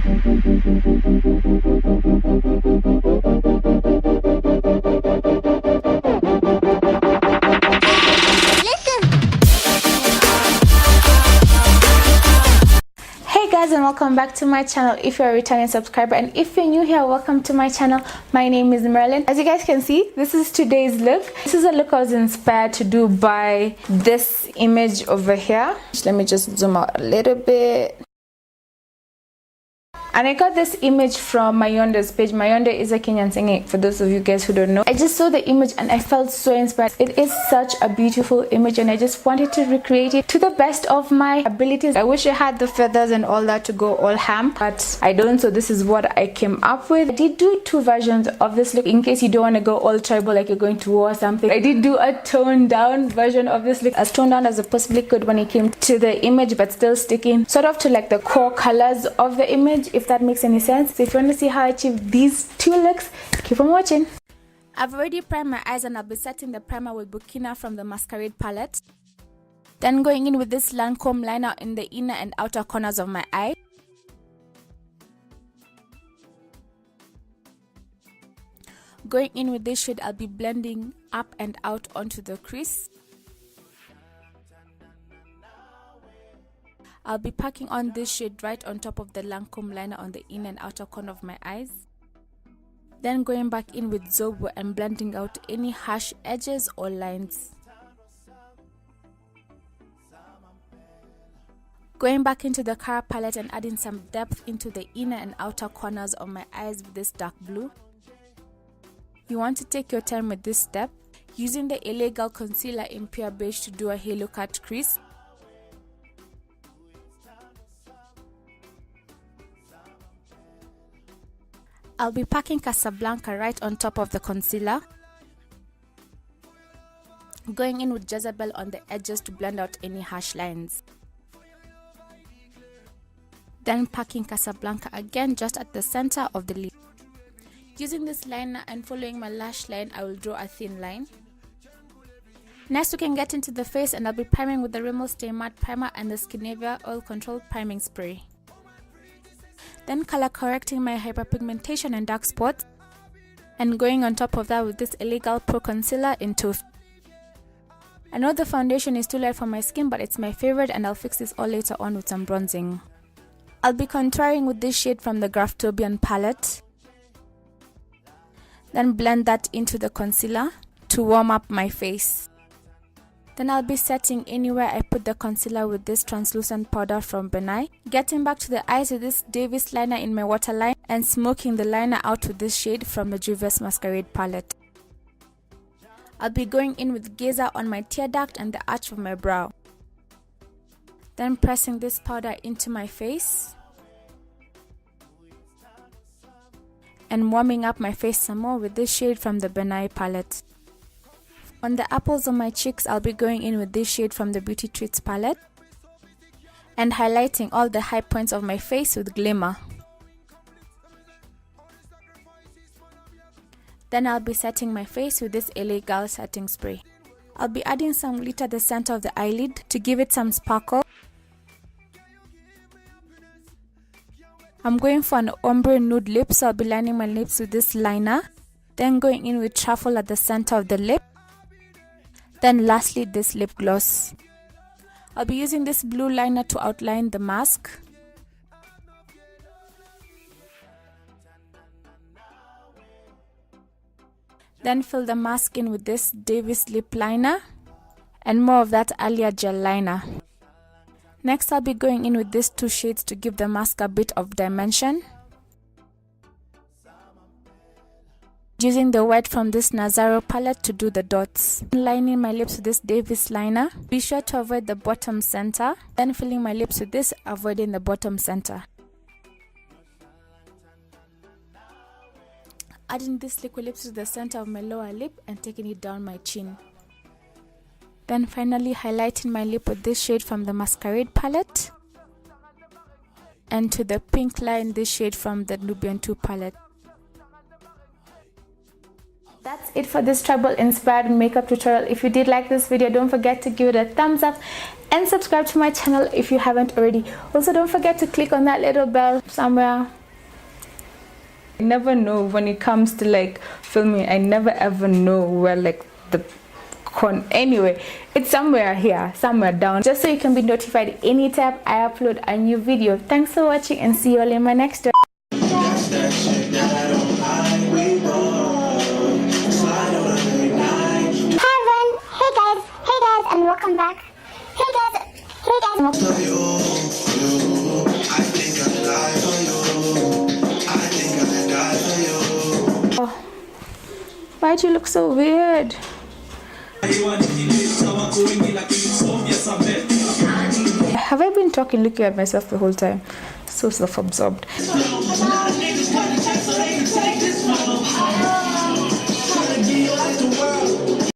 And welcome back to my channel. If you're a returning subscriber and if you're new here, welcome to my channel. My name is Marilyn. As you guys can see, this is today's look. This is a look I was inspired to do by this image over here. Let me just zoom out a little bit. And I got this image from Mayonde's page. Mayonde is a Kenyan singer, for those of you guys who don't know. I just saw the image and I felt so inspired. It is such a beautiful image and I just wanted to recreate it to the best of my abilities. I wish I had the feathers and all that to go all ham, but I don't, so this is what I came up with. I did do two versions of this look in case you don't want to go all tribal like you're going to war or something. I did do a toned down version of this look, as toned down as I possibly could when it came to the image, but still sticking sort of to like the core colors of the image, if that makes any sense. So if you want to see how I achieve these two looks, keep on watching. I've already primed my eyes and I'll be setting the primer with Burkina from the Masquerade palette. Then going in with this LANCOME liner in the inner and outer corners of my eye. Going in with this shade, I'll be blending up and out onto the crease. I'll be packing on this shade right on top of the LANCOME liner on the inner and outer corner of my eyes. Then going back in with Zobo and blending out any harsh edges or lines. Going back into the Cara palette and adding some depth into the inner and outer corners of my eyes with this dark blue. You want to take your time with this step, using the LA Girl concealer in pure beige to do a halo cut crease. I'll be packing Casablanca right on top of the concealer. Going in with Jezebel on the edges to blend out any harsh lines. Then packing Casablanca again just at the center of the lid. Using this liner and following my lash line, I will draw a thin line. Next we can get into the face and I'll be priming with the RIMMEL Stay Matte Primer and the SKINDINAVIA Oil Control Priming Spray. Then color correcting my hyperpigmentation and dark spots, and going on top of that with this LA Girl Pro Concealer in TOFFEE. I know the foundation is too light for my skin, but it's my favorite and I'll fix this all later on with some bronzing. I'll be contouring with this shade from the GRAFTOBIAN palette. Then blend that into the concealer to warm up my face. Then I'll be setting anywhere I put the concealer with this translucent powder from BEIGE. Getting back to the eyes with this Davis liner in my waterline and smoking the liner out with this shade from the JUVIAS Masquerade palette. I'll be going in with Gazer on my tear duct and the arch of my brow. Then pressing this powder into my face. And warming up my face some more with this shade from the BEIGE palette. On the apples of my cheeks, I'll be going in with this shade from the Beauty Treats palette and highlighting all the high points of my face with GLAMOUR. Then I'll be setting my face with this LA Girl setting spray. I'll be adding some glitter at the center of the eyelid to give it some sparkle. I'm going for an ombre nude lip, so I'll be lining my lips with this liner. Then going in with Truffle at the center of the lip. Then lastly, this lip gloss. I'll be using this blue liner to outline the mask. Then fill the mask in with this Davis lip liner and more of that Alia gel liner. Next, I'll be going in with these two shades to give the mask a bit of dimension. Using the white from this Nazaro palette to do the dots. Lining my lips with this Davis liner. Be sure to avoid the bottom center. Then filling my lips with this, avoiding the bottom center. Adding this liquid lips to the center of my lower lip and taking it down my chin. Then finally highlighting my lip with this shade from the Masquerade palette. And to the pink line, this shade from the Nubian 2 palette. That's it for this tribal inspired makeup tutorial. If you did like this video, don't forget to give it a thumbs up and subscribe to my channel if you haven't already. Also, don't forget to click on that little bell somewhere. I never know when it comes to like filming. I never ever know where like the anyway, it's somewhere here, somewhere down, just so you can be notified anytime I upload a new video. Thanks for watching and see you all in my next one. Hey guys, and welcome back. Hey guys. Oh, why'd you look so weird? Have I been looking at myself the whole time? So self-absorbed.